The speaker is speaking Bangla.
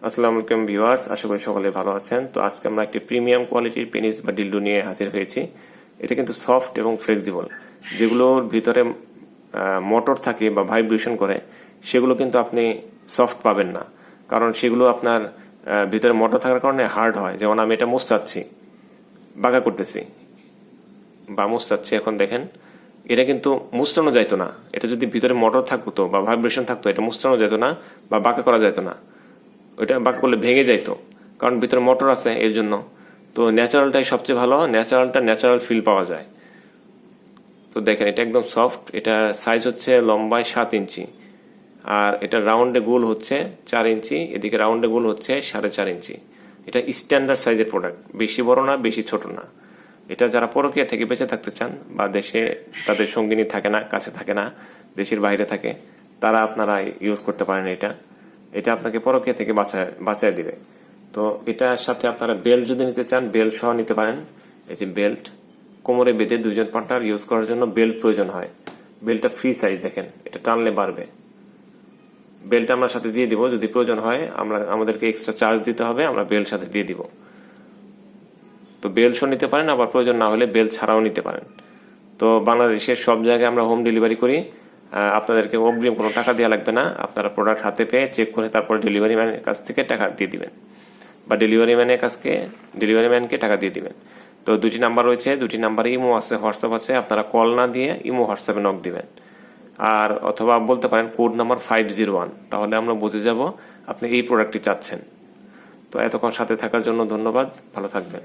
আসসালামু আলাইকুম ভিউয়ার্স, আশা করি সকলে ভালো আছেন। তো আজকে আমরা একটি প্রিমিয়াম কোয়ালিটির পেনিস বা ডিলডো নিয়ে হাজির হয়েছি। এটা কিন্তু সফট এবং ফ্লেক্সিবল। যেগুলোর ভিতরে মোটর থাকে বা ভাইব্রেশন করে, সেগুলো কিন্তু আপনি সফট পাবেন না, কারণ সেগুলো আপনার ভিতরে মোটর থাকার কারণে হার্ড হয়। যেমন আমি এটা মুছাচ্ছি, বাঁকা করতেছি বা মুছাচ্ছি, এখন দেখেন এটা কিন্তু মুছানো যাইতো না। এটা যদি ভিতরে মোটর থাকতো বা ভাইব্রেশন থাকতো, এটা মুছানো যেত না বা বাঁকা করা যেত না। ওইটা বাঁকা করলে ভেঙে যাইতো, কারণ ভিতরে মোটর আছে এর জন্য। তো ন্যাচারালটাই সবচেয়ে ভালো, ন্যাচারাল ফিল পাওয়া যায়। তো দেখেন এটা একদম সফট। এটা সাইজ হচ্ছে লম্বায় 7 ইঞ্চি, আর এটা রাউন্ডে গোল হচ্ছে 4 ইঞ্চি, এদিকে রাউন্ডে গোল হচ্ছে 4.5 ইঞ্চি। এটা স্ট্যান্ডার্ড সাইজের প্রোডাক্ট, বেশি বড় না বেশি ছোট না। এটা যারা পরকীয়া থেকে বেঁচে থাকতে চান বা দেশে তাদের সঙ্গিনী থাকে না, কাছে থাকে না, দেশের বাইরে থাকে, তারা আপনারা ইউজ করতে পারেন। এটা এটা আপনাকে পরকীয়া থেকে বাঁচায় দিবে। তো এটার সাথে আপনারা বেল্ট যদি নিতে চান, বেল্ট সহ নিতে পারেন। এই যে বেল্ট, কোমরে বেঁধে 2জন পার্টনার ইউজ করার জন্য বেল্ট প্রয়োজন হয়। বেল্টটা ফ্রি সাইজ, দেখেন এটা টানলে বাড়বে। বেল্ট আমরা সাথে দিয়ে দিব, যদি প্রয়োজন হয় আমাদেরকে এক্সট্রা চার্জ দিতে হবে, আমরা বেল্ট সাথে দিয়ে দিব। তো বেল্ট সহ নিতে পারেন, আবার প্রয়োজন না হলে বেল্ট ছাড়াও নিতে পারেন। তো বাংলাদেশের সব জায়গায় আমরা হোম ডেলিভারি করি। আপনাদেরকে অগ্রিম কোনো টাকা দেওয়া লাগবে না। আপনারা প্রোডাক্ট হাতে পেয়ে চেক করে তারপরে ডেলিভারি ম্যানের কাছ থেকে টাকা দিয়ে দিবেন, বা ডেলিভারি ম্যানকে টাকা দিয়ে দিবেন। তো দুটি নাম্বার রয়েছে, দুটি নাম্বারে ইমো আছে, হোয়াটসঅ্যাপ আছে। আপনারা কল না দিয়ে ইমো হোয়াটসঅ্যাপে নক দিবেন, আর অথবা বলতে পারেন কোড নাম্বার 501, তাহলে আমরা বুঝে যাব আপনি এই প্রোডাক্টটি চাচ্ছেন। তো এতক্ষণ সাথে থাকার জন্য ধন্যবাদ, ভালো থাকবেন।